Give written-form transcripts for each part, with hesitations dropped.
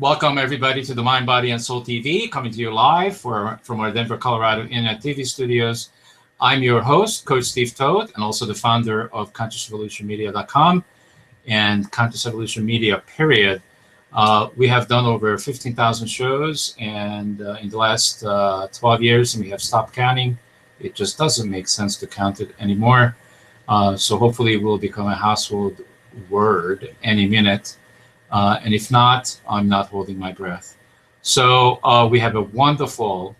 Welcome everybody to the Mind, Body, and Soul TV, coming to you live from our Denver, Colorado Internet TV studios. I'm your host, Coach Steve Toad, and also the founder of ConsciousEvolutionMedia.com and Conscious Evolution Media, period. We have done over 15,000 shows, and in the last 12 years, and we have stopped counting. It just doesn't make sense to count it anymore. So hopefully it will become a household word any minute. And if not, I'm not holding my breath. So we have a wonderful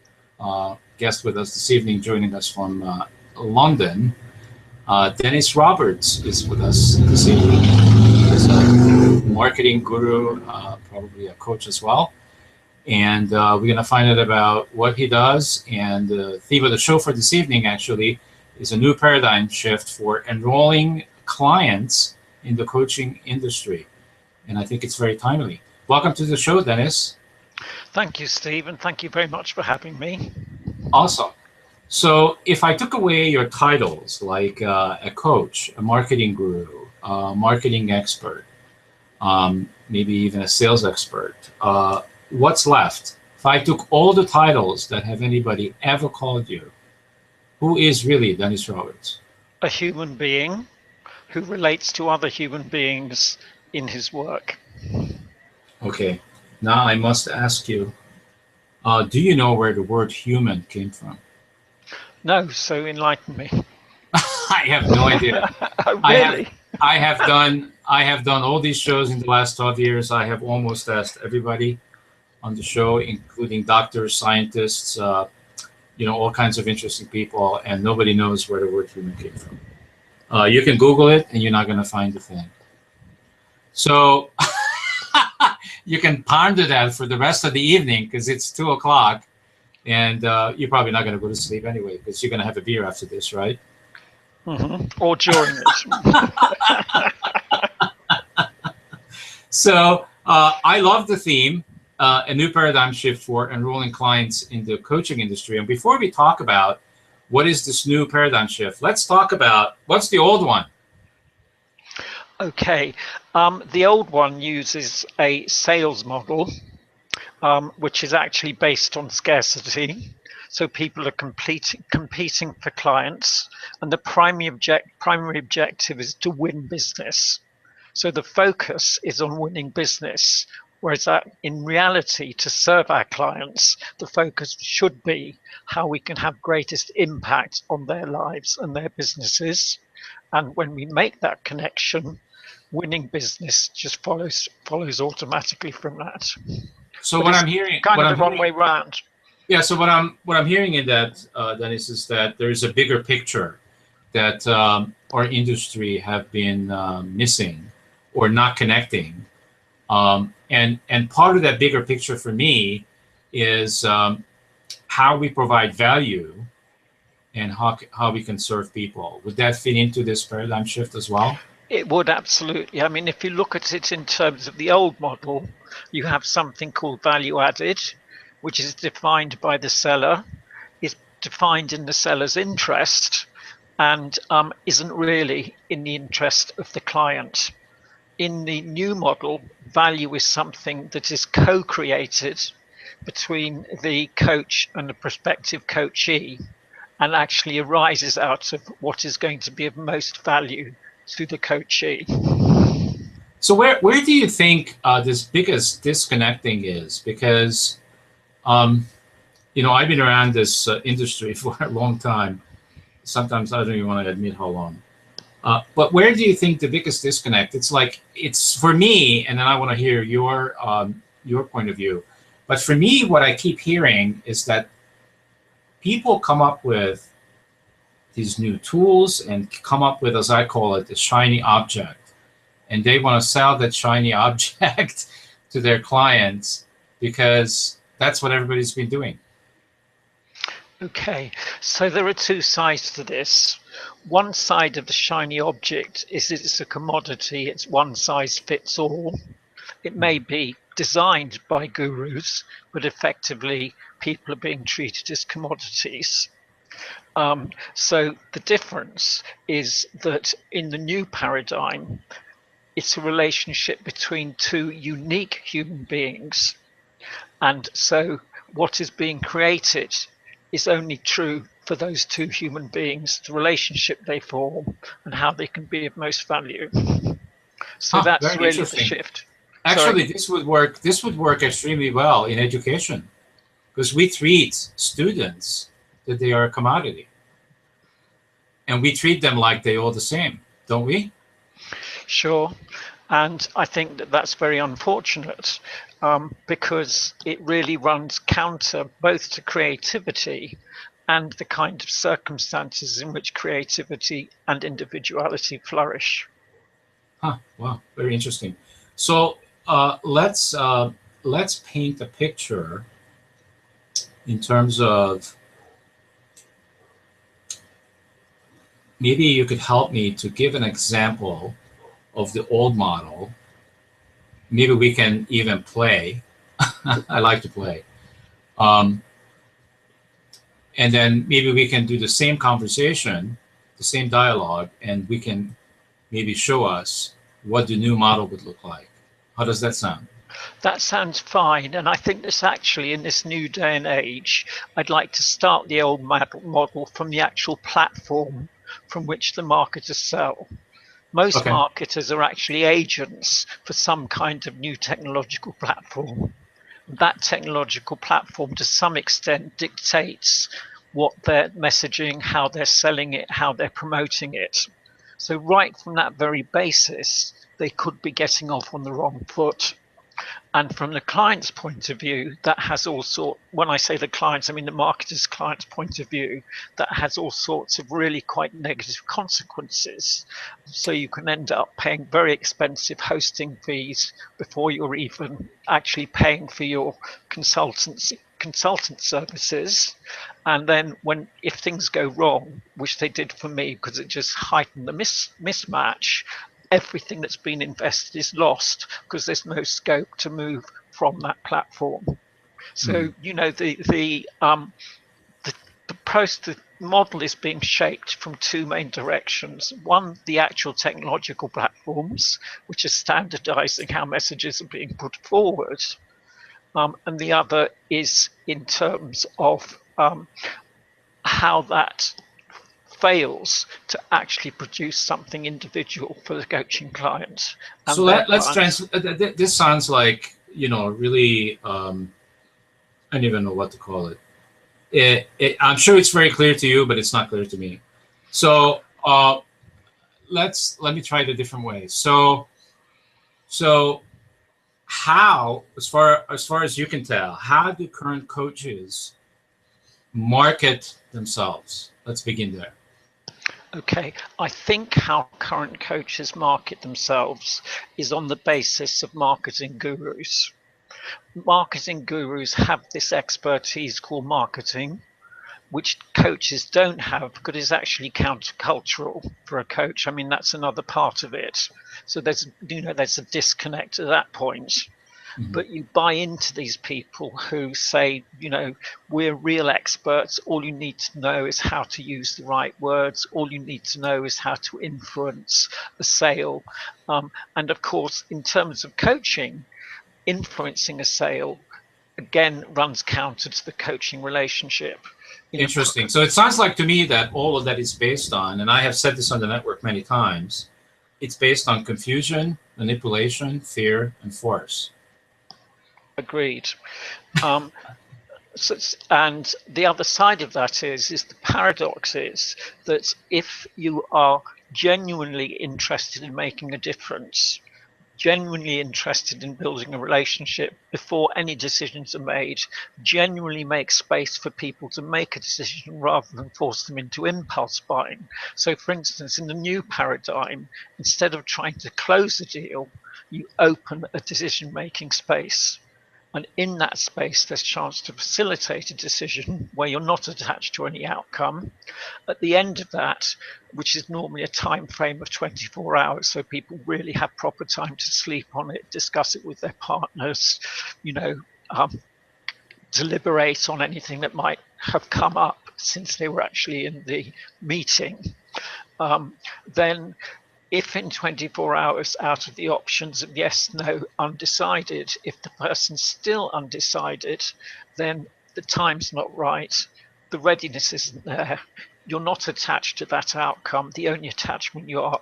guest with us this evening, joining us from London. Dennis Roberts is with us this evening. He's a marketing guru, probably a coach as well. And we're going to find out about what he does. And the theme of the show for this evening, actually, is a new paradigm shift for enrolling clients in the coaching industry. And I think it's very timely. Welcome to the show, Dennis. Thank you, Steve, and thank you very much for having me. Awesome. So if I took away your titles, like a coach, a marketing guru, a marketing expert, maybe even a sales expert, what's left? If I took all the titles that have anybody ever called you, who is really Dennis Roberts? A human being who relates to other human beings in his work. Okay, now I must ask you, do you know where the word human came from? No, so enlighten me. I have no idea. Oh, really? I have done all these shows in the last 12 years. I have almost asked everybody on the show, including doctors, scientists, all kinds of interesting people, and nobody knows where the word human came from. You can Google it, and you're not going to find a thing. So you can ponder that for the rest of the evening because it's 2 o'clock, and you're probably not going to go to sleep anyway because you're going to have a beer after this, right? Mm-hmm. Or during this. So I love the theme, a new paradigm shift for enrolling clients in the coaching industry. And before we talk about what is this new paradigm shift, let's talk about what's the old one. Okay, the old one uses a sales model, which is actually based on scarcity. So people are competing for clients, and the primary objective is to win business. So the focus is on winning business, whereas in reality, to serve our clients, the focus should be how we can have greatest impact on their lives and their businesses. And when we make that connection, winning business just follows automatically from that. So what I'm hearing, kind of the wrong way round. Yeah. So what I'm hearing in that, Dennis, is that there is a bigger picture that our industry have been missing or not connecting, and part of that bigger picture for me is how we provide value and how we can serve people. Would that fit into this paradigm shift as well? It would, absolutely. I mean, if you look at it in terms of the old model, you have something called value added, which is defined by the seller, is defined in the seller's interest, and isn't really in the interest of the client. In the new model, value is something that is co-created between the coach and the prospective coachee, and actually arises out of what is going to be of most value to the coachee. So where do you think this biggest disconnecting is? Because I've been around this industry for a long time. Sometimes I don't even want to admit how long. But where do you think the biggest disconnect? It's for me, and then I want to hear your point of view. But for me, what I keep hearing is that people come up with these new tools and come up with, as I call it, the shiny object. And they want to sell that shiny object to their clients because that's what everybody's been doing. Okay, so there are two sides to this. One side of the shiny object is it's a commodity, it's one size fits all. It may be designed by gurus, but effectively people are being treated as commodities. So the difference is that in the new paradigm, it's a relationship between two unique human beings. And so what is being created is only true for those two human beings, the relationship they form and how they can be of most value. So Huh, that's very really the interesting. shift. Sorry. Actually, this would work extremely well in education because we treat students that they are a commodity, and we treat them like they all the same, don't we? Sure. And I think that that's very unfortunate because it really runs counter both to creativity and the kind of circumstances in which creativity and individuality flourish. Huh, wow, very interesting. So let's paint a picture in terms of, maybe you could help me to give an example of the old model. Maybe we can even play. I like to play. Um, and then maybe we can do the same conversation, the same dialogue, and we can maybe show us what the new model would look like. How does that sound? That sounds fine. And I think this actually, in this new day and age, I'd like to start the old model from the actual platform from which the marketers sell. Most Okay. marketers are actually agents for some kind of new technological platform. That technological platform, to some extent, dictates what they're messaging, how they're selling it, how they're promoting it. So, right from that very basis, they could be getting off on the wrong foot. And from the client's point of view, that has all sorts, when I say the clients, I mean the marketer's client's point of view, that has all sorts of really quite negative consequences. So you can end up paying very expensive hosting fees before you're even actually paying for your consultant services. And then if things go wrong, which they did for me because it just heightened the mismatch, everything that's been invested is lost because there's no scope to move from that platform. So Mhm. the model is being shaped from two main directions. One, the actual technological platforms, which are standardizing how messages are being put forward, and the other is in terms of how that fails to actually produce something individual for the coaching client So and their let's clients. this sounds like, really, I don't even know what to call it. I'm sure it's very clear to you, but it's not clear to me. So let me try it a different way. So how, as far as you can tell, how do current coaches market themselves? Let's begin there. Okay, I think how current coaches market themselves is on the basis of marketing gurus. Marketing gurus have this expertise called marketing, which coaches don't have because it's actually countercultural for a coach. I mean, that's another part of it. So there's a disconnect at that point. Mhm. But you buy into these people who say, we're real experts. All you need to know is how to use the right words. All you need to know is how to influence a sale. And of course, in terms of coaching, influencing a sale again runs counter to the coaching relationship. In the Interesting. So it sounds like to me that all of that is based on, and I have said this on the network many times, it's based on confusion, manipulation, fear, and force. Agreed. Um, and the other side of that is the paradox is that if you are genuinely interested in making a difference, genuinely interested in building a relationship before any decisions are made, genuinely make space for people to make a decision rather than force them into impulse buying. So, for instance, in the new paradigm, instead of trying to close a deal, you open a decision making space. And in that space, there's a chance to facilitate a decision where you're not attached to any outcome. At the end of that, which is normally a time frame of 24 hours, so people really have proper time to sleep on it, discuss it with their partners, you know, um, deliberate on anything that might have come up since they were actually in the meeting. Then if in 24 hours out of the options of yes, no, undecided, if the person's still undecided, then the time's not right, the readiness isn't there, you're not attached to that outcome. The only attachment you are,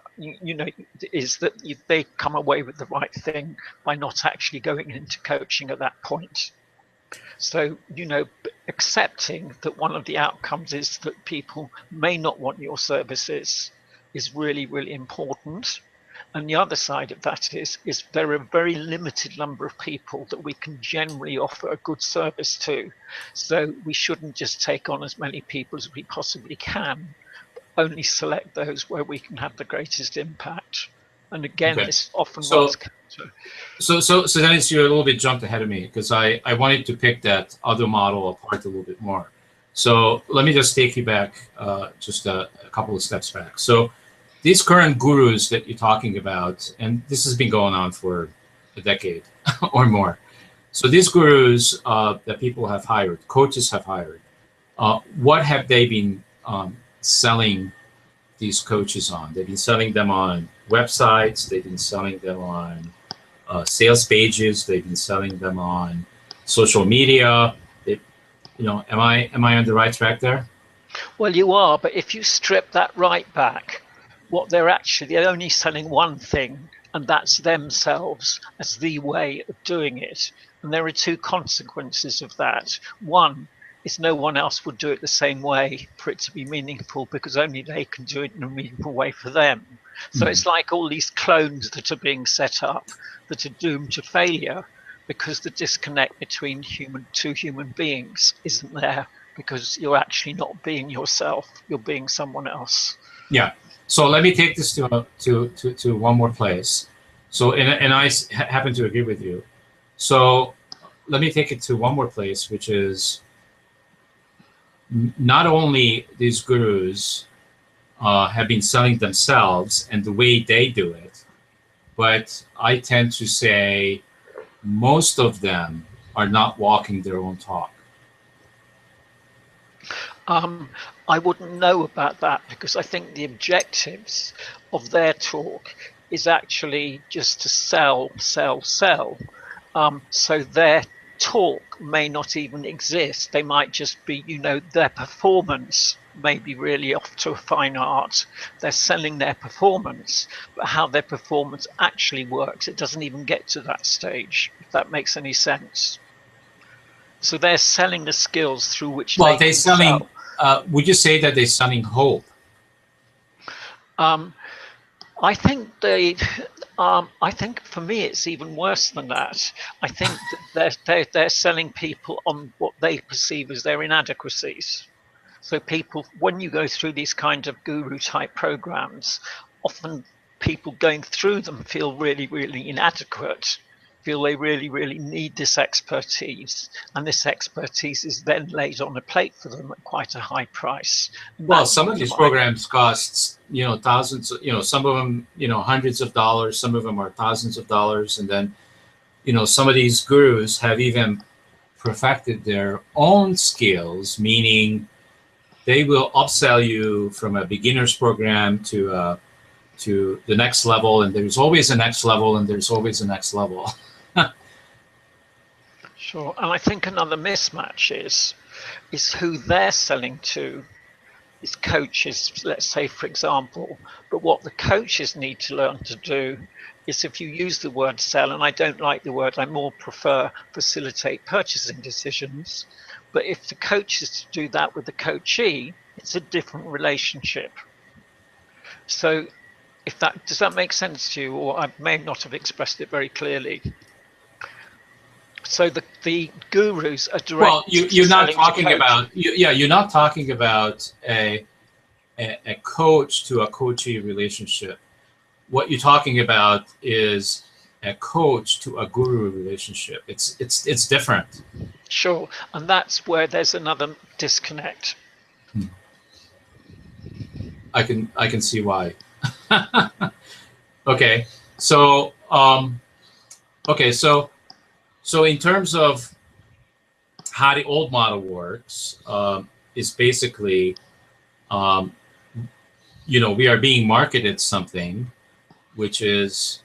is that they come away with the right thing by not actually going into coaching at that point. So, accepting that one of the outcomes is that people may not want your services is really, really important. And the other side of that is there are a very limited number of people that we can generally offer a good service to. So we shouldn't just take on as many people as we possibly can, only select those where we can have the greatest impact. And again, Okay. this often So, runs counter. so Dennis, you a little bit jumped ahead of me because I wanted to pick that other model apart a little bit more. So let me just take you back just a couple of steps back. So these current gurus that you're talking about, and this has been going on for a decade or more. So these gurus that people have hired, coaches have hired, what have they been selling these coaches on? They've been selling them on websites. They've been selling them on sales pages. They've been selling them on social media. Am I on the right track there? Well, you are, but if you strip that right back, they're only selling one thing, and that's themselves as the way of doing it. And there are two consequences of that. One is no one else would do it the same way for it to be meaningful, because only they can do it in a meaningful way for them. So it's like all these clones that are being set up that are doomed to failure because the disconnect between two human beings isn't there, because you're actually not being yourself, you're being someone else. Yeah. So let me take this to one more place. So and I happen to agree with you. So let me take it to one more place, which is not only these gurus have been selling themselves and the way they do it, but I tend to say most of them are not walking their own talk. I wouldn't know about that, because I think the objectives of their talk is actually just to sell. So their talk may not even exist. They might just be, their performance may be really off to a fine art. They're selling their performance, but how their performance actually works, it doesn't even get to that stage, if that makes any sense. So they're selling the skills through which Well, they're selling. sell. Would you say that they're selling hope? I think I think for me it's even worse than that. I think that they're selling people on what they perceive as their inadequacies. So people, when you go through these kind of guru type programs, often people going through them feel really, really inadequate, feel they really, really need this expertise, and this expertise is then laid on a plate for them at quite a high price. Well, some of these programs cost, thousands, some of them, hundreds of dollars, some of them are thousands of dollars. And then, some of these gurus have even perfected their own skills, meaning they will upsell you from a beginner's program to the next level. And there's always a next level, and there's always a next level. Sure. And I think another mismatch is who they're selling to is coaches, let's say, for example. But what the coaches need to learn to do is, if you use the word sell, and I don't like the word, I more prefer facilitate purchasing decisions. But if the coach is to do that with the coachee, it's a different relationship. So does that make sense to you? Or I may not have expressed it very clearly. So the gurus are direct. Well, you're not talking about you're not talking about a coach to a coachee relationship. What you're talking about is a coach to a guru relationship. It's different. Sure, and that's where there's another disconnect. I can see why. Okay, so so in terms of how the old model works, is basically, we are being marketed something, which is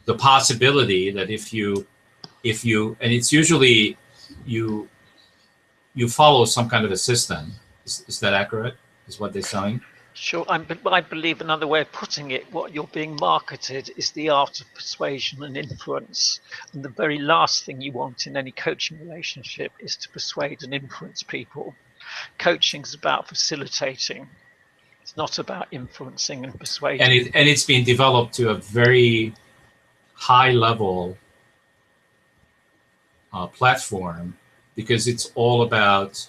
the possibility that if you, and it's usually you follow some kind of a system. Is that accurate? Is what they're selling? Sure, I believe another way of putting it, what you're being marketed is the art of persuasion and influence. And the very last thing you want in any coaching relationship is to persuade and influence people. Coaching is about facilitating. It's not about influencing and persuading. And it's been developed to a very high level platform, because it's all about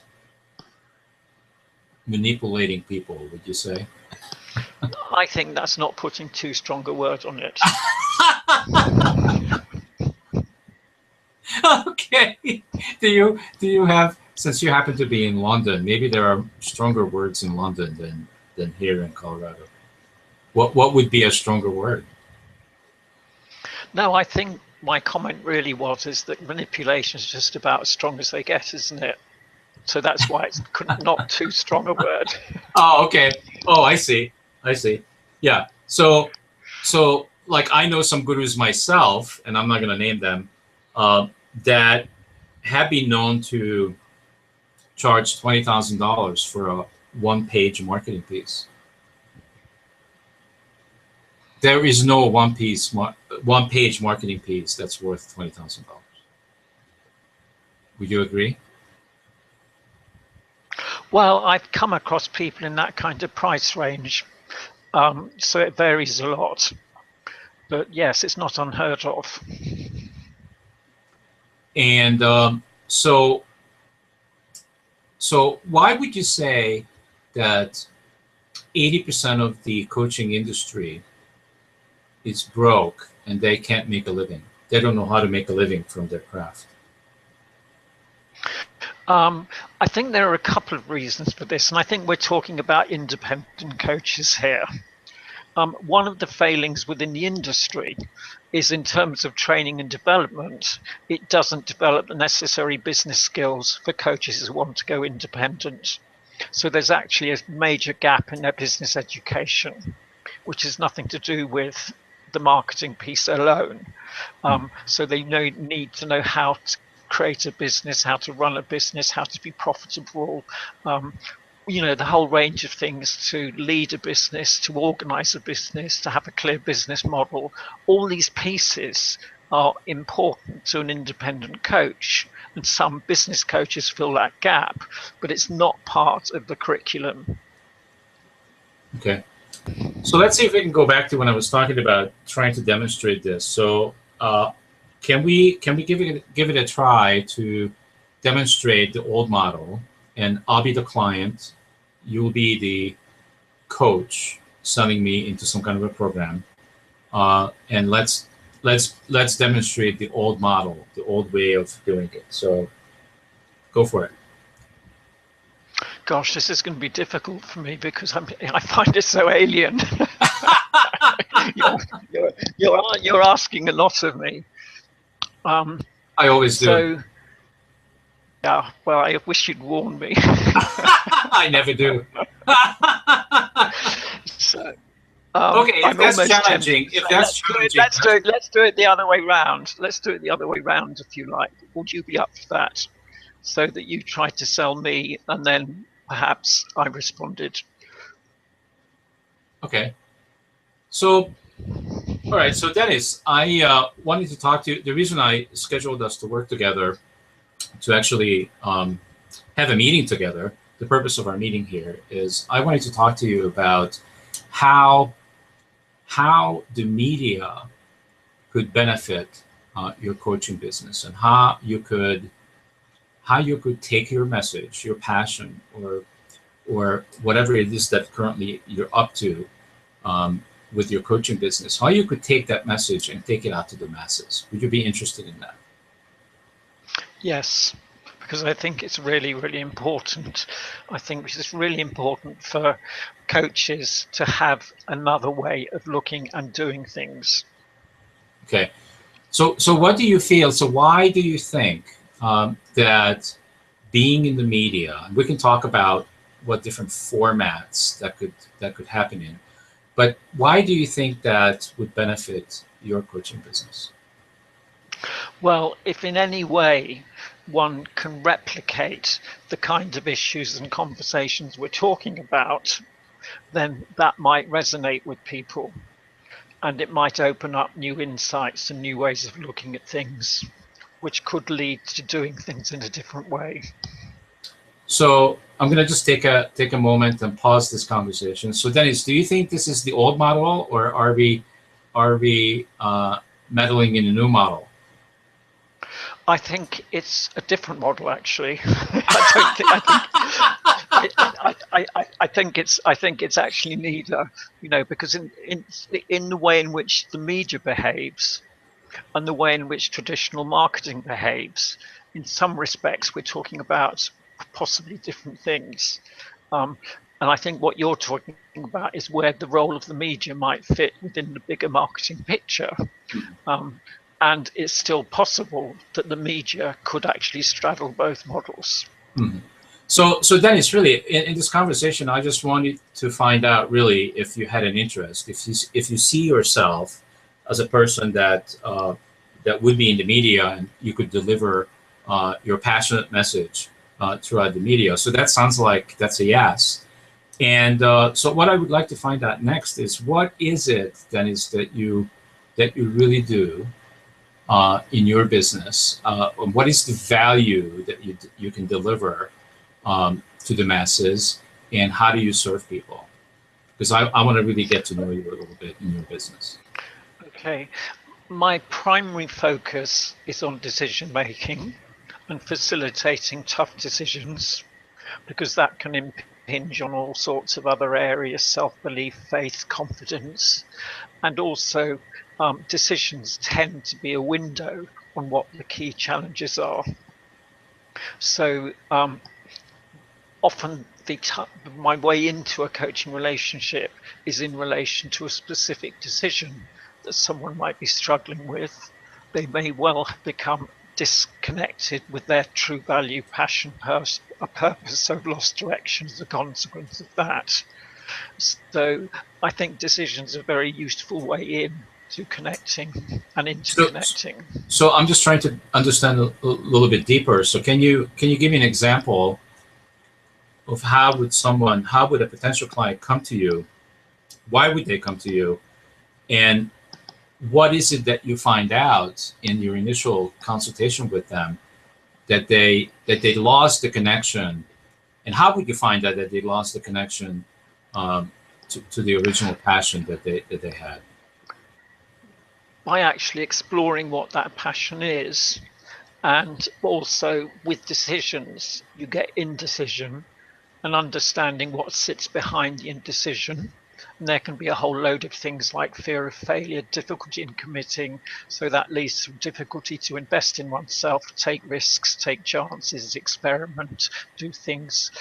manipulating people, would you say? I think that's not putting too strong a word on it. Okay. Do you have, since you happen to be in London, maybe there are stronger words in London than here in Colorado. What would be a stronger word? No, I think my comment really is that manipulation is just about as strong as they get, isn't it? So that's why it's not too strong a word. Oh, okay. Oh, I see. Yeah. So like, I know some gurus myself, and I'm not going to name them, that have been known to charge $20,000 for a one-page marketing piece. There is no one-page marketing piece that's worth $20,000. Would you agree? Well, I've come across people in that kind of price range, so it varies a lot. But yes, it's not unheard of. And so why would you say that 80% of the coaching industry is broke and they can't make a living? They don't know how to make a living from their craft. I think there are a couple of reasons for this, and I think we're talking about independent coaches here. One of the failings within the industry is, in terms of training and development, it doesn't develop the necessary business skills for coaches who want to go independent. So there's actually a major gap in their business education, which has nothing to do with the marketing piece alone. So they need to know how to create a business, how to run a business, how to be profitable, the whole range of things, to lead a business, to organize a business, to have a clear business model. All these pieces are important to an independent coach, and some business coaches fill that gap, but it's not part of the curriculum. Okay. So let's see if we can go back to when I was talking about trying to demonstrate this. So can we give it a try to demonstrate the old model, and I'll be the client, you'll be the coach selling me into some kind of a program, and let's demonstrate the old model, the old way of doing it. So go for it. Gosh, this is going to be difficult for me because I find it so alien. You're asking a lot of me. I always do. So, yeah, well, I wish you'd warned me. I never do. So, okay, if that's challenging, let's do it the other way round. Let's do it the other way round, if you like. Would you be up for that? So that you tried to sell me, and then perhaps I responded. Okay. So, all right. So, Dennis, I wanted to talk to you. The reason I scheduled us to work together, to actually have a meeting together, the purpose of our meeting here is I wanted to talk to you about how the media could benefit your coaching business, and how you could take your message, your passion, or whatever it is that currently you're up to with your coaching business, how you could take that message and take it out to the masses. Would you be interested in that? Yes, because I think it's really, really important. I think it's really important for coaches to have another way of looking and doing things. Okay. So what do you feel? So why do you think that being in the media, we can talk about what different formats that could happen in, But why do you think that would benefit your coaching business? Well, if in any way one can replicate the kind of issues and conversations we're talking about, then that might resonate with people and it might open up new insights and new ways of looking at things, which could lead to doing things in a different way. So I'm going to just take a moment and pause this conversation. So Dennis, do you think this is the old model, or are we meddling in a new model? I think it's a different model, actually. I think it's actually neither, because in the way in which the media behaves and the way in which traditional marketing behaves, in some respects, we're talking about possibly different things. And I think what you're talking about is where the role of the media might fit within the bigger marketing picture. And it's still possible that the media could actually straddle both models. Mm-hmm. So Dennis, really, in this conversation, I just wanted to find out, really, if you had an interest, if you see yourself as a person that would be in the media and you could deliver your passionate message throughout the media. So that sounds like that's a yes. And so what I would like to find out next is, what is it, Dennis, that you really do in your business? What is the value that you can deliver to the masses, and how do you serve people? Because I want to really get to know you a little bit in your business. Okay. My primary focus is on decision making and facilitating tough decisions, because that can impinge on all sorts of other areas: self-belief, faith, confidence, and also decisions tend to be a window on what the key challenges are. So often my way into a coaching relationship is in relation to a specific decision that someone might be struggling with. They may well have become disconnected with their true value, passion, a purpose, so lost direction as a consequence of that. So I think decisions are a very useful way in to connecting and interconnecting. So I'm just trying to understand a little bit deeper. So can you give me an example of how would a potential client come to you? Why would they come to you? And what is it that you find out in your initial consultation with them that they lost the connection? And how would you find out that they lost the connection to the original passion that they had? By actually exploring what that passion is. And also with decisions, you get indecision, and understanding what sits behind the indecision. And there can be a whole load of things like fear of failure, difficulty in committing. So that leads to difficulty to invest in oneself, take risks, take chances, experiment, do things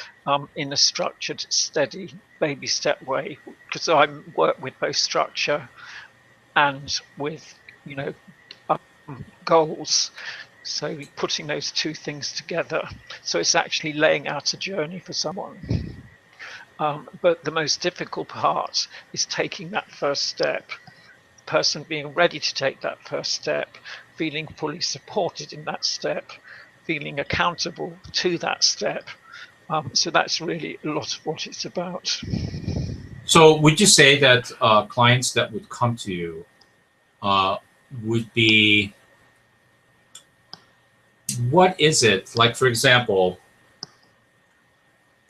in a structured, steady, baby step way. Because I work with both structure and with, goals. So putting those two things together. So it's actually laying out a journey for someone. But the most difficult part is taking that first step, the person being ready to take that first step, feeling fully supported in that step, feeling accountable to that step. So that's really a lot of what it's about. So would you say that clients that would come to you would be, what is it? Like, for example,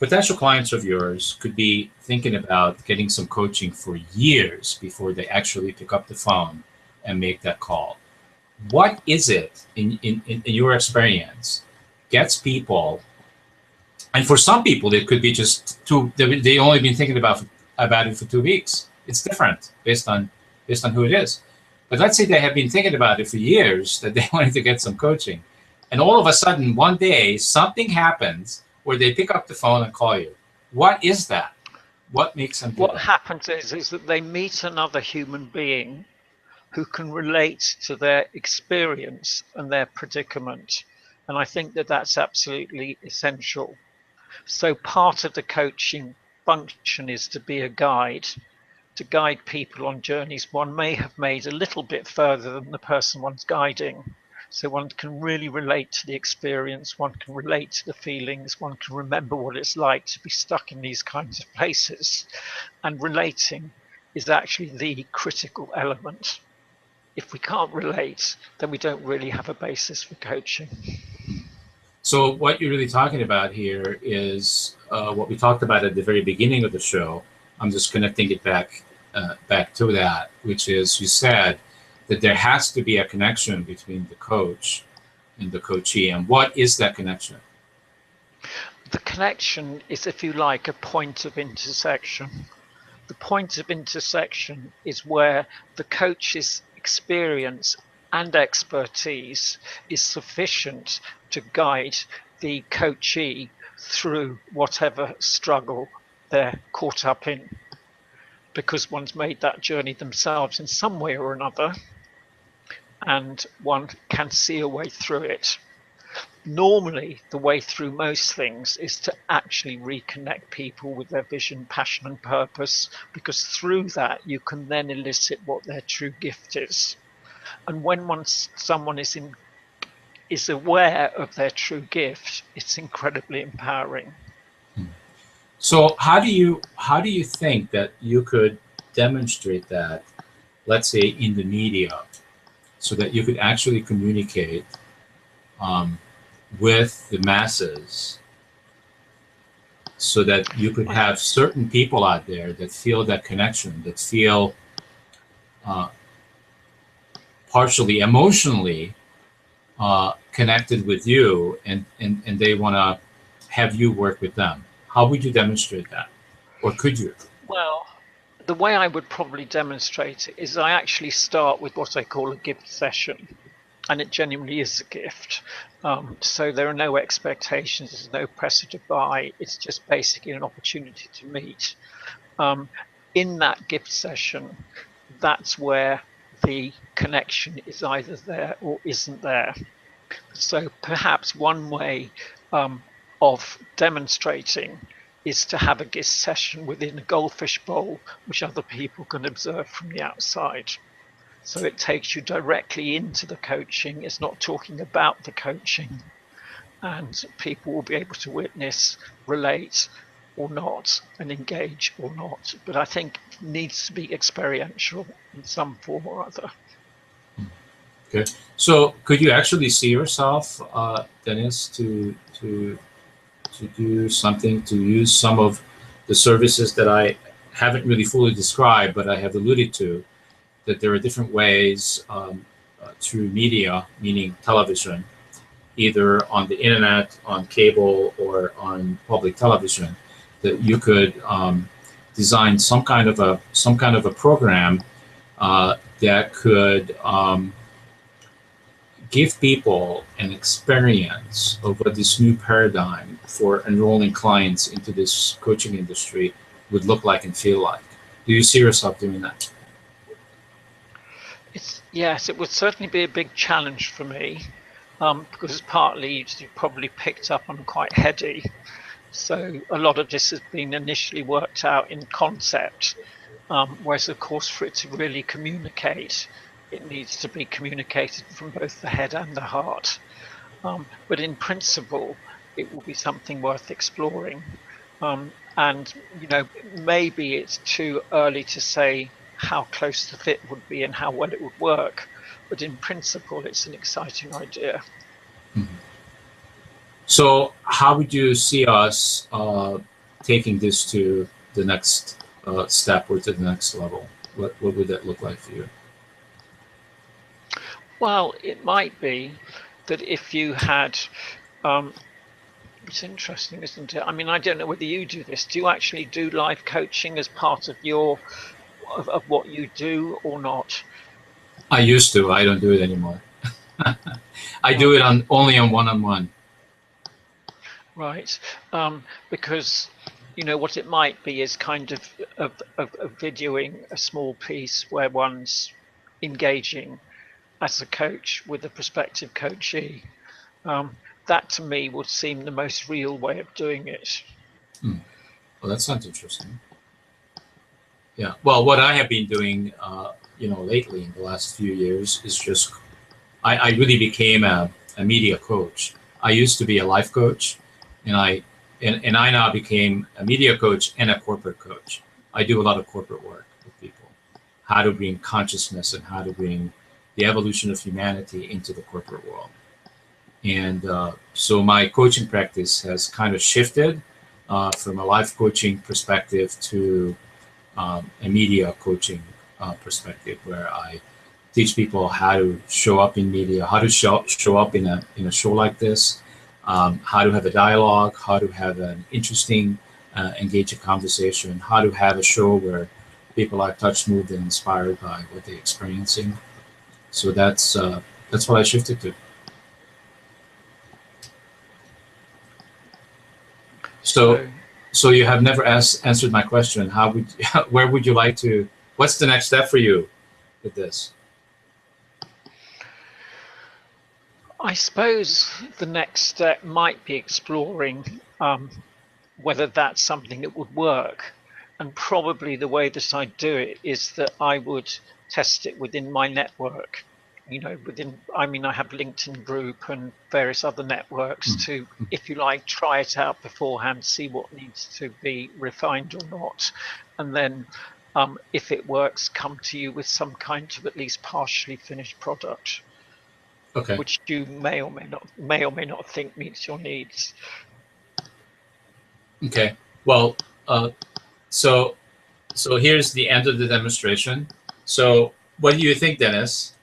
potential clients of yours could be thinking about getting some coaching for years before they actually pick up the phone and make that call. What is it in your experience gets people, and for some people it could be just they only been thinking about it for 2 weeks. It's different based on who it is. But let's say they have been thinking about it for years, that they wanted to get some coaching. And all of a sudden, one day, something happens where they pick up the phone and call you. What is that? What makes them do What that? happens is that they meet another human being who can relate to their experience and their predicament. And I think that that's absolutely essential. So part of the coaching function is to be a guide, to guide people on journeys one may have made a little bit further than the person one's guiding. So one can really relate to the experience, one can relate to the feelings, one can remember what it's like to be stuck in these kinds of places. And relating is actually the critical element. If we can't relate, then we don't really have a basis for coaching. So what you're really talking about here is what we talked about at the very beginning of the show. I'm just connecting it back to that, which is, you said that there has to be a connection between the coach and the coachee. And what is that connection? The connection is, if you like, a point of intersection. The point of intersection is where the coach's experience and expertise is sufficient to guide the coachee through whatever struggle they're caught up in, because one's made that journey themselves in some way or another, and one can see a way through it. Normally, the way through most things is to actually reconnect people with their vision, passion, and purpose, because through that you can then elicit what their true gift is. And when someone is aware of their true gift, it's incredibly empowering. So how do you think that you could demonstrate that, let's say in the media, so that you could actually communicate with the masses, so that you could have certain people out there that feel that connection, that feel partially emotionally connected with you, and they want to have you work with them? How would you demonstrate that? Or could you? Well, the way I would probably demonstrate it is I actually start with what I call a gift session. And it genuinely is a gift. So there are no expectations, there's no pressure to buy. It's just basically an opportunity to meet. In that gift session, that's where the connection is either there or isn't there. So perhaps one way of demonstrating is to have a gift session within a goldfish bowl, which other people can observe from the outside. So it takes you directly into the coaching. It's not talking about the coaching, and people will be able to witness, relate or not, and engage or not. But I think it needs to be experiential in some form or other. Okay. So could you actually see yourself, Dennis, to do something, to use some of the services that I haven't really fully described, but I have alluded to, that there are different ways through media, meaning television, either on the internet, on cable, or on public television, that you could design some kind of a program that could give people an experience of what this new paradigm for enrolling clients into this coaching industry would look like and feel like. Do you see yourself doing that? Yes, it would certainly be a big challenge for me, because partly you probably picked up on quite heady. So a lot of this has been initially worked out in concept, whereas of course for it to really communicate, it needs to be communicated from both the head and the heart. But in principle, it will be something worth exploring. And maybe it's too early to say how close the fit would be and how well it would work. But in principle, it's an exciting idea. Mm-hmm. So how would you see us taking this to the next step or to the next level? What would that look like for you? Well, it might be that if you had, it's interesting, isn't it? I mean, I don't know whether you do this. Do you actually do live coaching as part of of what you do or not? I used to. I don't do it anymore. I do it only on one-on-one. Right, because what it might be is kind of videoing a small piece where one's engaging as a coach with a prospective coachee. That to me would seem the most real way of doing it. Well, that sounds interesting. Yeah. Well, what I have been doing, lately in the last few years is just I really became a media coach. I used to be a life coach, and I now became a media coach and a corporate coach. I do a lot of corporate work with people, how to bring consciousness and how to bring the evolution of humanity into the corporate world. And so my coaching practice has kind of shifted from a life coaching perspective to a media coaching perspective, where I teach people how to show up in media, how to show up in a show like this, how to have a dialogue, how to have an interesting, engaging conversation, how to have a show where people are touched, moved, and inspired by what they're experiencing. So that's what I shifted to. So you have never answered my question. Where would you like to? What's the next step for you with this? I suppose the next step might be exploring whether that's something that would work. And probably the way that I do it is that I would test it within my network. I have LinkedIn group and various other networks to, if you like, try it out beforehand, see what needs to be refined or not. And then if it works, come to you with some kind of at least partially finished product. Okay. Which you may or may not think meets your needs. Okay. Well, so here's the end of the demonstration. So what do you think, Dennis?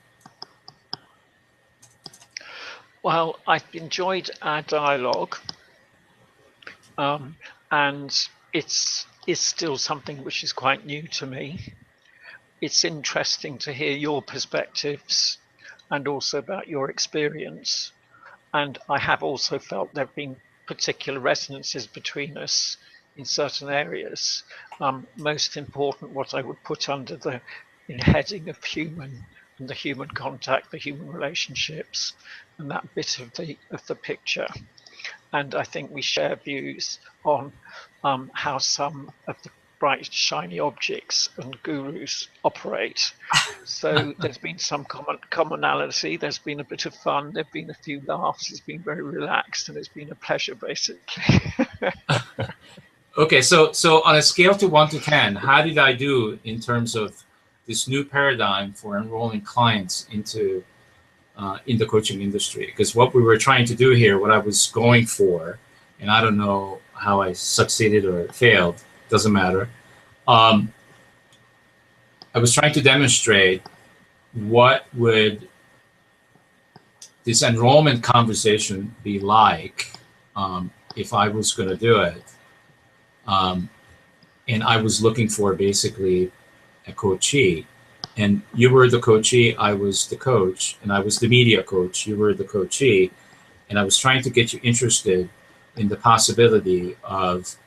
Well, I've enjoyed our dialogue, and it's still something which is quite new to me. It's interesting to hear your perspectives and also about your experience. And I have also felt there have been particular resonances between us in certain areas. Most important, what I would put under the heading of human and the human contact, the human relationships, and that bit of the picture. And I think we share views on how some of the bright, shiny objects and gurus operate. So there's been some commonality. There's been a bit of fun. There've been a few laughs. It's been very relaxed, and it's been a pleasure, basically. Okay, so on a scale to 1 to 10, how did I do in terms of this new paradigm for enrolling clients into in the coaching industry? Because what we were trying to do here, what I was going for, and I don't know how I succeeded or failed, doesn't matter. I was trying to demonstrate what would this enrollment conversation be like if I was going to do it. And I was looking for basically a coachee. And you were the coachee, I was the coach, and I was the media coach, you were the coachee. And I was trying to get you interested in the possibility of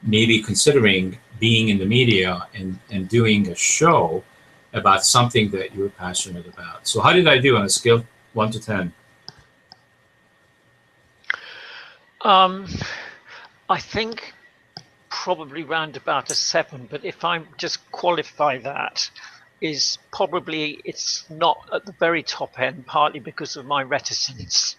maybe considering being in the media and doing a show about something that you're passionate about. So how did I do on a scale of 1 to 10? I think probably round about a 7, but if I just qualify that, is probably it's not at the very top end, partly because of my reticence.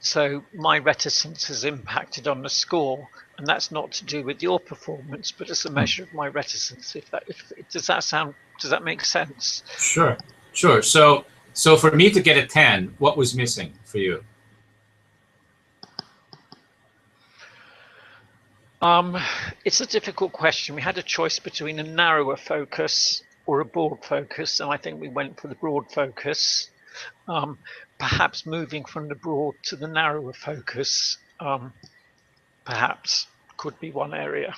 So my reticence has impacted on the score, and that's not to do with your performance, but it's a measure of my reticence. Does that make sense? Sure. So for me to get a 10, what was missing for you? It's a difficult question. We had a choice between a narrower focus or a broad focus, and I think we went for the broad focus. Perhaps moving from the broad to the narrower focus, perhaps could be one area.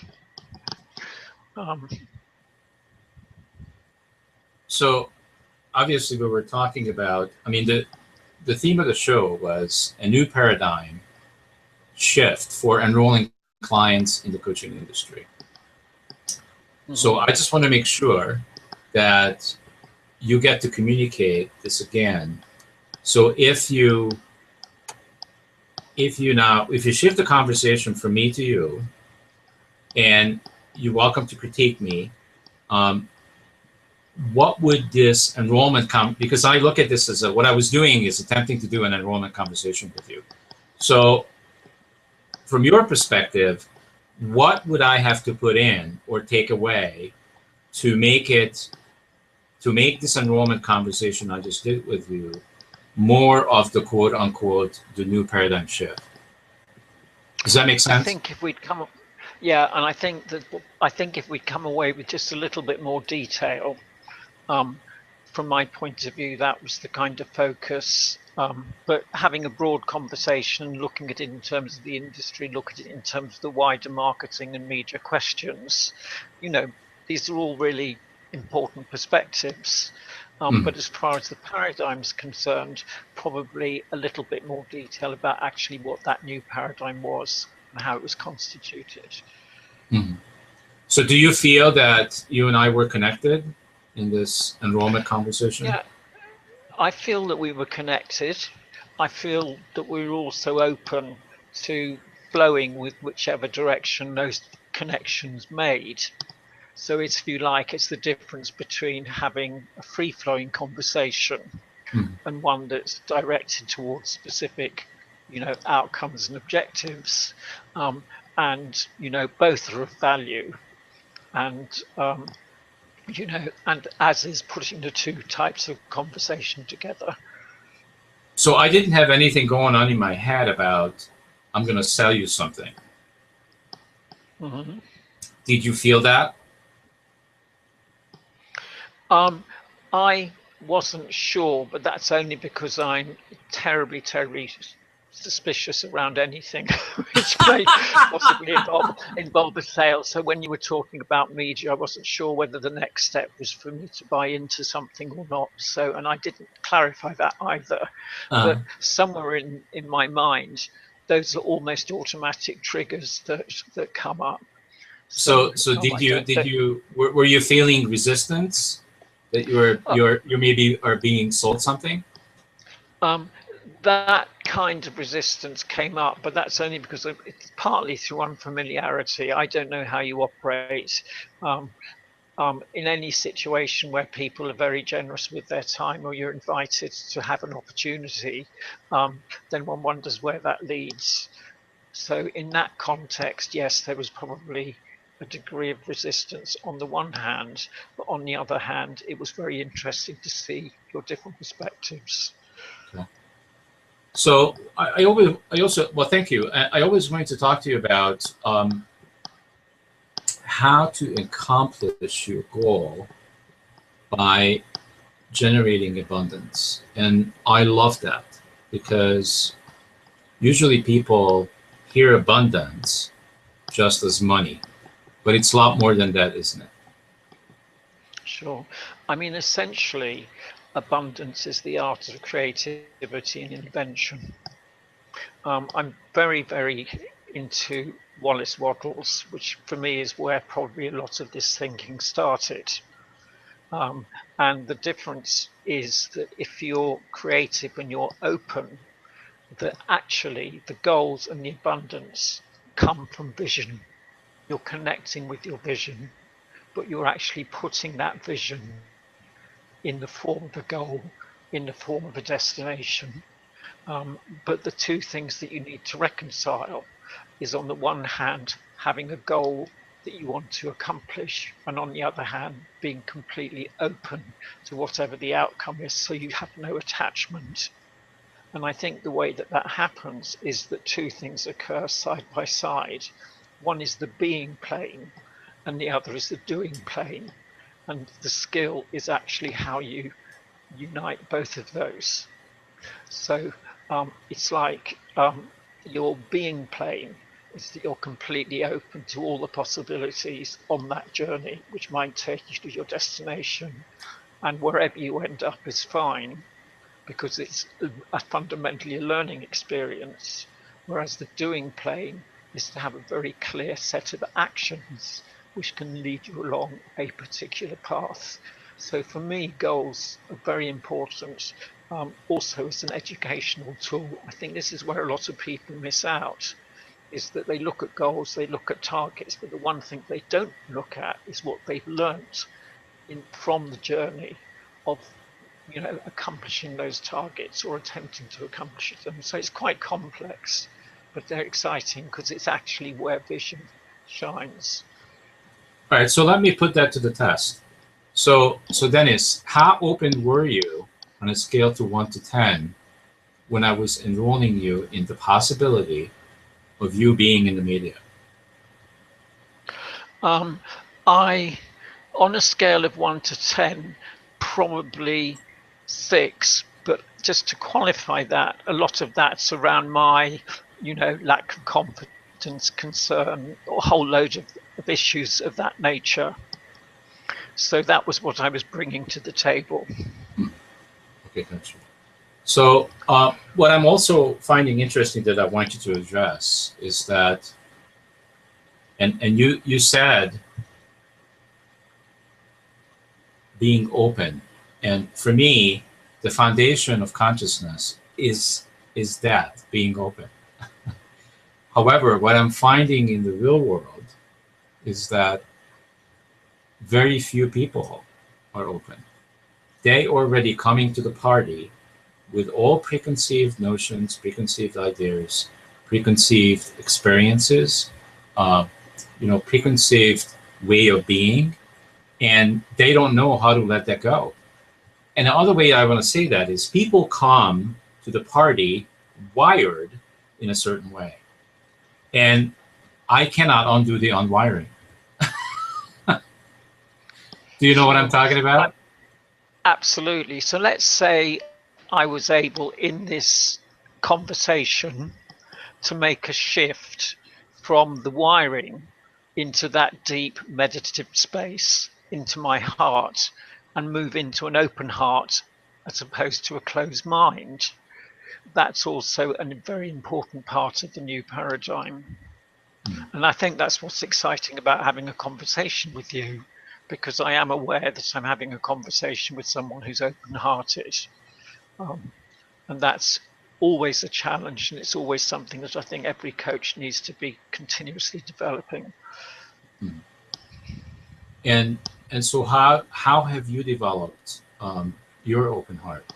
So obviously we were talking about, the theme of the show was a new paradigm shift for enrolling clients in the coaching industry. Mm-hmm. So I just want to make sure that you get to communicate this again. So if you shift the conversation from me to you, and you're welcome to critique me, what would this enrollment because I look at this as what I was doing is attempting to do an enrollment conversation with you. So from your perspective, what would I have to put in or take away to make this enrollment conversation I just did with you more of the quote unquote the new paradigm shift? Does that make sense? I think if we'd come, yeah, and I think if we'd come away with just a little bit more detail, from my point of view, that was the kind of focus. But having a broad conversation, looking at it in terms of the industry, look at it in terms of the wider marketing and media questions, these are all really important perspectives. But as far as the paradigm's concerned, probably a little bit more detail about actually what that new paradigm was and how it was constituted. So do you feel that you and I were connected in this enrollment conversation? Yeah, I feel that we were connected. I feel that we were also open to flowing with whichever direction those connections made. So it's, if you like, it's the difference between having a free-flowing conversation and one that's directed towards specific, outcomes and objectives. And, both are of value. And, and as is putting the two types of conversation together. So I didn't have anything going on in my head about, I'm going to sell you something. Did you feel that? I wasn't sure, but that's only because I'm terribly, terribly suspicious around anything which may possibly involve a sale. So when you were talking about media, I wasn't sure whether the next step was for me to buy into something or not. So, and I didn't clarify that either. But somewhere in my mind, those are almost automatic triggers that come up. So were you feeling resistance that you maybe are being sold something? That kind of resistance came up, but that's only because it's partly through unfamiliarity. I don't know how you operate in any situation where people are very generous with their time, or you're invited to have an opportunity. Then one wonders where that leads. So in that context, yes, there was probably a degree of resistance on the one hand, but on the other hand, it was very interesting to see your different perspectives. Okay. So I also well, thank you. I always wanted to talk to you about how to accomplish your goal by generating abundance, and I love that because usually people hear abundance just as money, but it's a lot more than that, isn't it? Sure. I mean, essentially, abundance is the art of creativity and invention. I'm very, very into Wallace Wattles, which for me is where probably a lot of this thinking started. And the difference is that if you're creative and you're open, that actually the goals and the abundance come from vision. You're connecting with your vision, but you're actually putting that vision in the form of a goal, in the form of a destination. But the two things that you need to reconcile is, on the one hand, having a goal that you want to accomplish, and on the other hand, being completely open to whatever the outcome is, so you have no attachment. And I think the way that that happens is that two things occur side by side. One is the being plane, and the other is the doing plane. And the skill is actually how you unite both of those. So it's like your being plane is that you're completely open to all the possibilities on that journey, which might take you to your destination. And wherever you end up is fine, because it's fundamentally a learning experience. Whereas the doing plane is to have a very clear set of actions which can lead you along a particular path. So for me, goals are very important. Also as an educational tool. I think this is where a lot of people miss out, is that they look at goals, they look at targets, but the one thing they don't look at is what they've learned. from the journey of accomplishing those targets or attempting to accomplish them. So it's quite complex, but they're exciting because it's actually where vision shines. All right, so let me put that to the test. So Dennis, how open were you on a scale to 1 to 10 when I was enrolling you in the possibility of you being in the media? I, on a scale of 1 to 10, probably 6. But just to qualify that, a lot of that's around my, lack of confidence, concern, or a whole load of issues of that nature. So that was what I was bringing to the table. Okay, gotcha. So what I'm also finding interesting that I want you to address is that, and you said being open, and for me, the foundation of consciousness is that being open. However, what I'm finding in the real world is that very few people are open. They already coming to the party with all preconceived notions, preconceived ideas, preconceived experiences, preconceived way of being, and they don't know how to let that go. And the other way I want to say that is people come to the party wired in a certain way. And I cannot undo the unwiring. Do you know what I'm talking about? Absolutely. So let's say I was able in this conversation to make a shift from the wiring into that deep meditative space, into my heart, and move into an open heart as opposed to a closed mind. That's also a very important part of the new paradigm. And I think that's what's exciting about having a conversation with you, because I am aware that I'm having a conversation with someone who's open-hearted. And that's always a challenge, and it's always something that I think every coach needs to be continuously developing. And so how have you developed your open heart?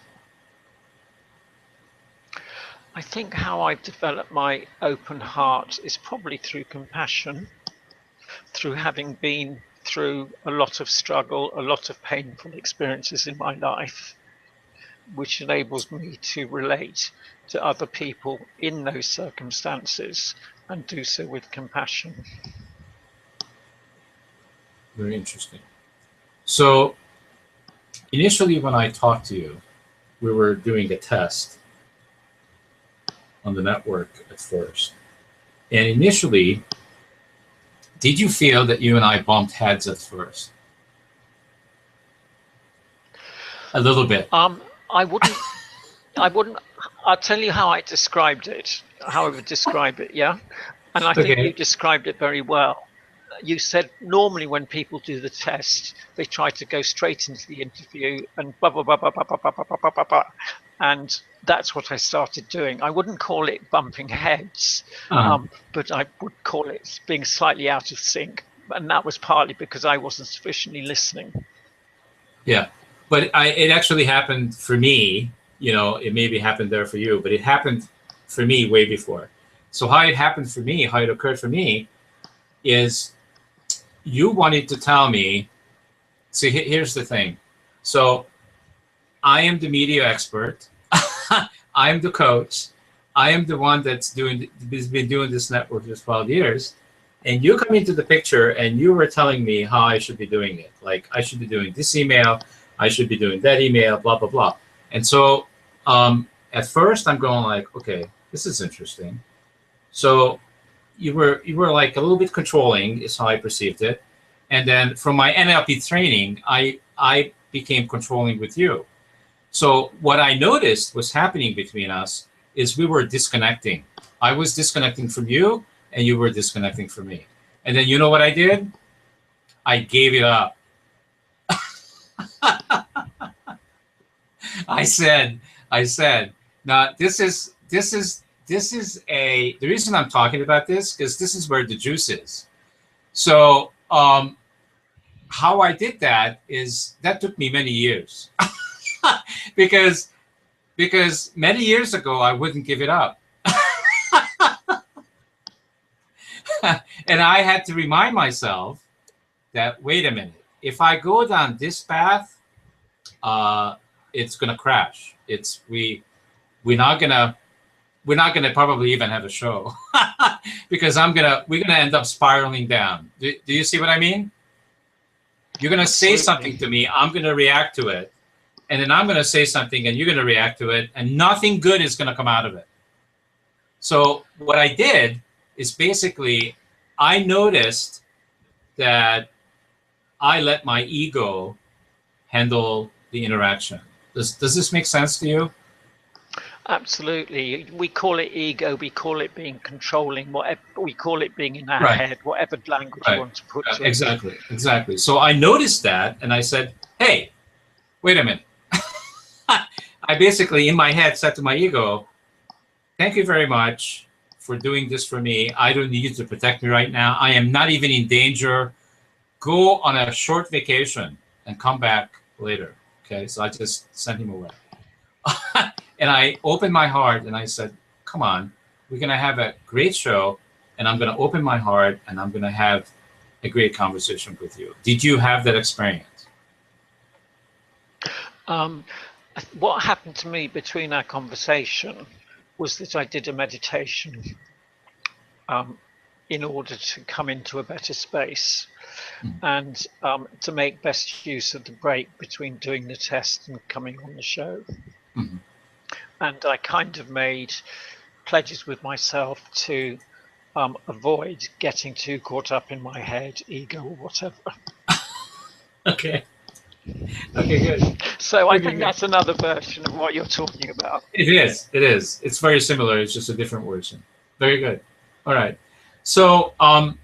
I think how I've developed my open heart is probably through compassion, through having been through a lot of struggle, a lot of painful experiences in my life, which enables me to relate to other people in those circumstances and do so with compassion. Very interesting. So initially when I talked to you, we were doing a test on the network at first. And initially, did you feel that you and I bumped heads at first? A little bit. I wouldn't, I'll tell you how I described it, how I would describe it, yeah? And I think you described it very well. You said normally when people do the test, they try to go straight into the interview and blah, blah, blah, blah, blah, blah, blah, blah, blah, blah, blah. And that's what I started doing. I wouldn't call it bumping heads, but I would call it being slightly out of sync. And that was partly because I wasn't sufficiently listening. Yeah, but it actually happened for me. It maybe happened there for you, but it happened for me way before. So how it happened for me, how it occurred for me is you wanted to tell me, see, here's the thing. So I am the media expert. I am the coach. I am the one that's been doing this network for 12 years. And you come into the picture and you were telling me how I should be doing it. Like I should be doing this email. I should be doing that email, blah, blah, blah. And so at first I'm going like, okay, this is interesting. So you were like a little bit controlling is how I perceived it. And then from my NLP training, I became controlling with you. So what I noticed was happening between us is we were disconnecting. I was disconnecting from you and you were disconnecting from me. And then you know what I did? I gave it up. I said, now the reason I'm talking about this is this is where the juice is. So how I did that is that took me many years because many years ago I wouldn't give it up. And I had to remind myself that, wait a minute, if I go down this path, it's gonna crash. We're not gonna probably even have a show because we're gonna end up spiraling down. Do you see what I mean? You're gonna say something to me, I'm gonna react to it, and then I'm gonna say something and you're gonna react to it, and nothing good is gonna come out of it. So what I did is basically I noticed that I let my ego handle the interaction. Does this make sense to you? Absolutely. We call it ego, we call it being controlling, whatever we call it being in our Right. head, whatever language you want to put to it. Exactly. So I noticed that and I said, hey, wait a minute. I basically in my head said to my ego, thank you very much for doing this for me. I don't need you to protect me right now. I am not even in danger. Go on a short vacation and come back later. Okay, so I just sent him away. And I opened my heart and I said, come on, we're going to have a great show and I'm going to open my heart and I'm going to have a great conversation with you. Did you have that experience? What happened to me between our conversation was that I did a meditation in order to come into a better space and to make best use of the break between doing the test and coming on the show. Mm-hmm. And I kind of made pledges with myself to avoid getting too caught up in my head, ego, or whatever. Okay, good. So I think that's another version of what you're talking about. It is. It's very similar. It's just a different version. Very good. All right. So I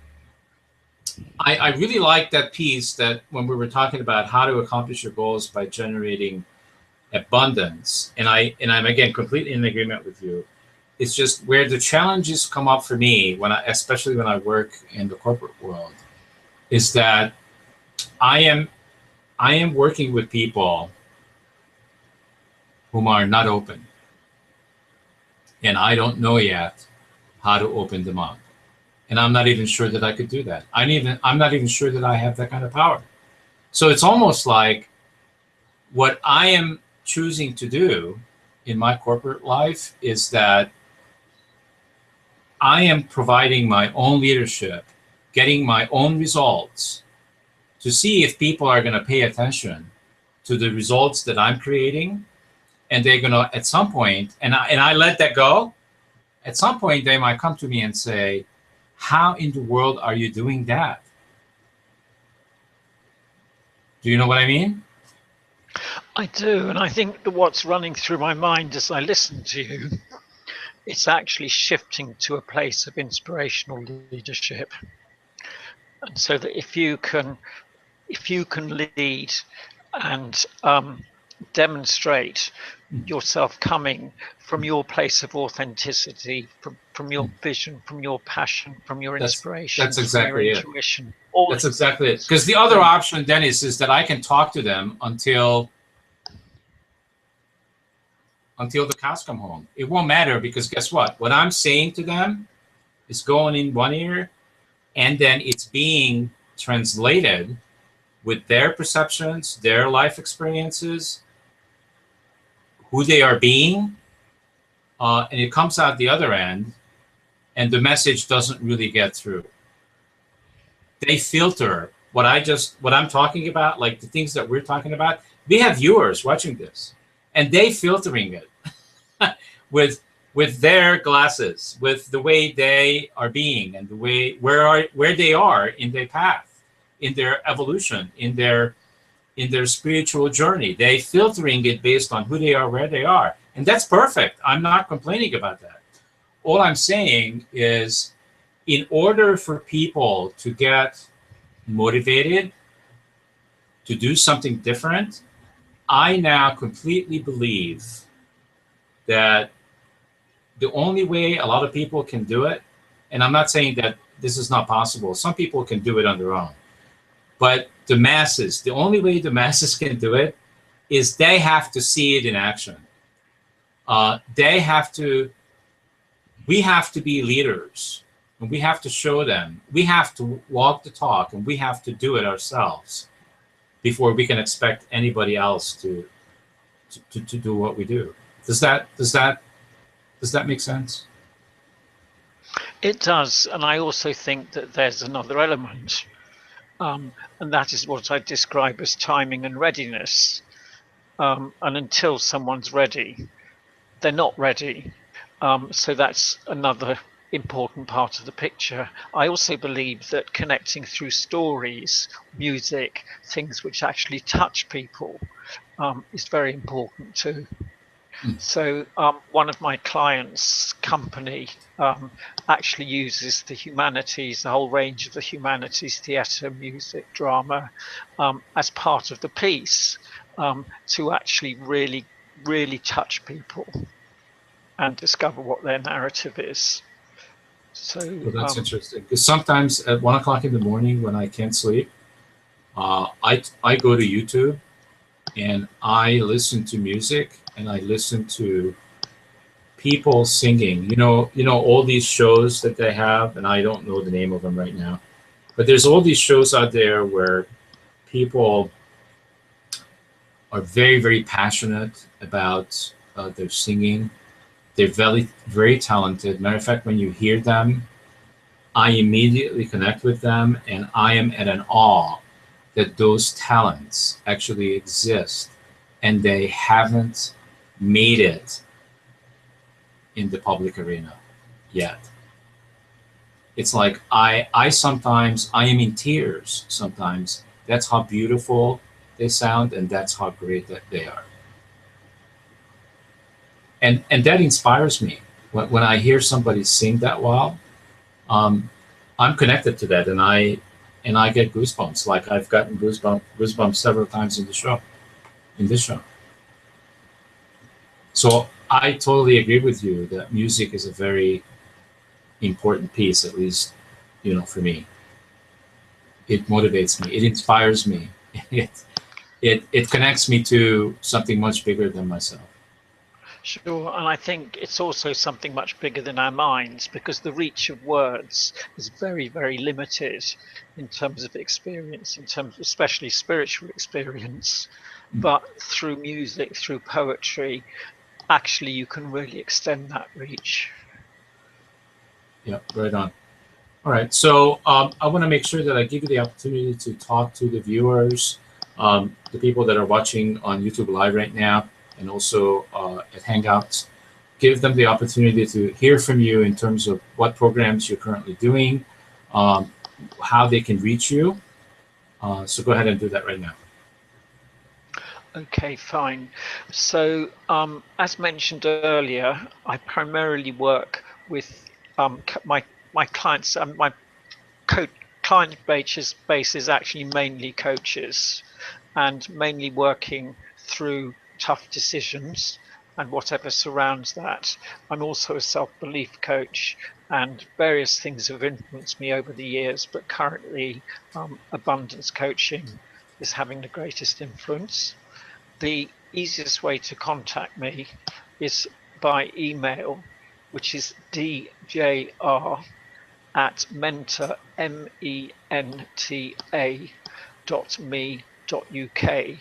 really like that piece that when we were talking about how to accomplish your goals by generating abundance, and I'm again completely in agreement with you. It's just where the challenges come up for me especially when I work in the corporate world, is that I am working with people whom are not open, and I don't know yet how to open them up, and I'm not even sure that I could do that. I'm not even sure that I have that kind of power. So it's almost like what I am choosing to do in my corporate life is that I am providing my own leadership, getting my own results to see if people are going to pay attention to the results that I'm creating. And they're going to, at some point, and I let that go, at some point they might come to me and say, how in the world are you doing that? Do you know what I mean? I do, and I think that what's running through my mind as I listen to you, it's actually shifting to a place of inspirational leadership. And so that if you can lead and demonstrate yourself coming from your place of authenticity, from your vision, from your passion, from your inspiration, that's exactly from your intuition. That's exactly it. Because the other option then is that I can talk to them until the cows come home. It won't matter because guess what? What I'm saying to them is going in one ear and then it's being translated with their perceptions, their life experiences, who they are being, and it comes out the other end and the message doesn't really get through. They filter what I'm talking about, like the things that we're talking about. We have viewers watching this and they filtering it with their glasses, with the way they are being and the way where they are in their path, in their evolution, in their spiritual journey. They filtering it based on who they are, where they are. And that's perfect. I'm not complaining about that. All I'm saying is in order for people to get motivated to do something different, I now completely believe that the only way a lot of people can do it, and I'm not saying that this is not possible, some people can do it on their own, But the masses, the only way the masses can do it is they have to see it in action. They have to, we have to be leaders, and we have to show them. We have to walk the talk, and we have to do it ourselves before we can expect anybody else to do what we do. Does that make sense? It does, and I also think that there's another element, and that is what I describe as timing and readiness. And until someone's ready, they're not ready. So that's another important part of the picture. I also believe that connecting through stories, music, things which actually touch people is very important too. So one of my clients' company actually uses the humanities, the whole range of the humanities, theatre, music, drama, as part of the piece to actually really, really touch people and discover what their narrative is. So Well, that's interesting, because sometimes at 1 o'clock in the morning when I can't sleep, I go to YouTube and I listen to music, and I listen to people singing. All these shows that they have, and I don't know the name of them right now, but there's all these shows out there where people are very, very passionate about their singing. They're very, very talented. Matter of fact, when you hear them, I immediately connect with them, and I am at an awe that those talents actually exist, and they haven't made it in the public arena yet. It's like I am in tears sometimes. That's how beautiful they sound, and that's how great that they are. And that inspires me. When I hear somebody sing that well, I'm connected to that, and I get goosebumps. Like I've gotten goosebumps several times in this show. So I totally agree with you that music is a very important piece, at least, for me. It motivates me. It inspires me. It connects me to something much bigger than myself. Sure, and I think it's also something much bigger than our minds, because the reach of words is very, very limited in terms of experience, in terms of especially spiritual experience. But through music, through poetry, actually you can really extend that reach. Yeah, right on. All right, so I want to make sure that I give you the opportunity to talk to the viewers, the people that are watching on YouTube Live right now, and also at Hangouts. Give them the opportunity to hear from you in terms of what programs you're currently doing, how they can reach you. So go ahead and do that right now. Okay, fine. So as mentioned earlier, I primarily work with my clients. My client base is actually mainly coaches, and mainly working through tough decisions and whatever surrounds that. I'm also a self-belief coach, and various things have influenced me over the years, but currently abundance coaching is having the greatest influence. The easiest way to contact me is by email, which is djr@menta, menta.me.uk.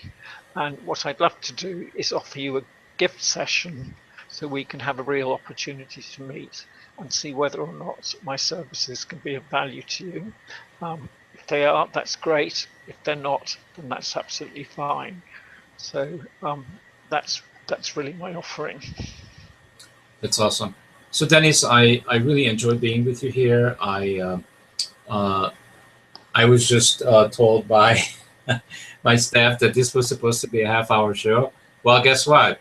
And what I'd love to do is offer you a gift session so we can have a real opportunity to meet and see whether or not my services can be of value to you. If they are, that's great. If they're not, then that's absolutely fine. So that's really my offering. That's awesome. So Dennis, I really enjoyed being with you here. I was just told by my staff that this was supposed to be a half-hour show. Well, guess what?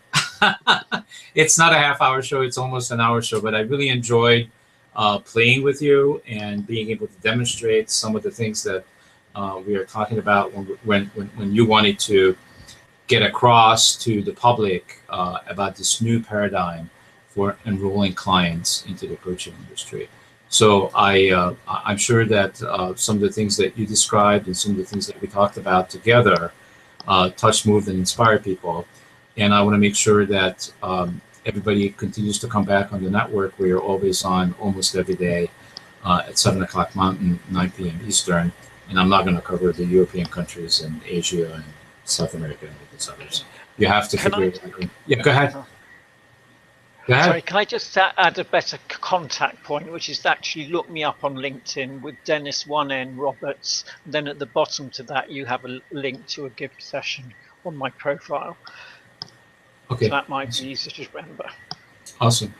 It's not a half-hour show. It's almost an hour show. But I really enjoyed playing with you and being able to demonstrate some of the things that we are talking about when you wanted to get across to the public about this new paradigm for enrolling clients into the coaching industry. So I'm sure that some of the things that you described and some of the things that we talked about together touch, moved, and inspire people. And I want to make sure that everybody continues to come back on the network. We are always on almost every day at 7 o'clock Mountain, 9 p.m. Eastern. And I'm not going to cover the European countries and Asia and South America and these others. You have to figure it out. Yeah, go ahead. Go ahead. Sorry, can I just add a better contact point, which is to actually look me up on LinkedIn with Dennis 1N Roberts. And then at the bottom to that, you have a link to a gift session on my profile. Okay. So that might be easier to remember. Awesome.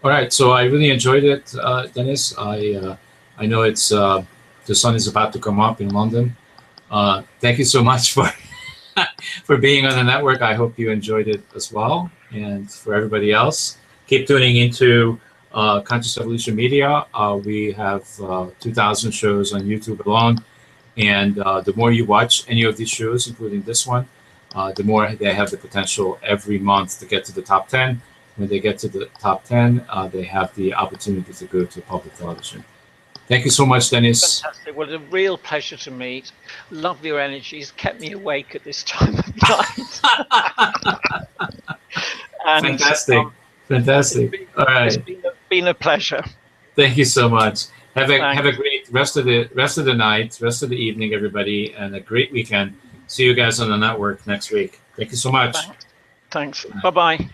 All right. So I really enjoyed it, Dennis. I know it's the sun is about to come up in London. Thank you so much for for being on the network. I hope you enjoyed it as well. And for everybody else, keep tuning into Conscious Evolution Media. We have 2,000 shows on YouTube alone. And the more you watch any of these shows, including this one, the more they have the potential every month to get to the top 10. When they get to the top 10, they have the opportunity to go to public television. Thank you so much, Dennis. Fantastic. Well, it's a real pleasure to meet. Love your energies. Kept me awake at this time of night. And, fantastic. Fantastic. All right. It's been a pleasure. Thank you so much. Have a great rest of the night, rest of the evening, everybody, and a great weekend. See you guys on the network next week. Thank you so much. Thanks. Bye-bye.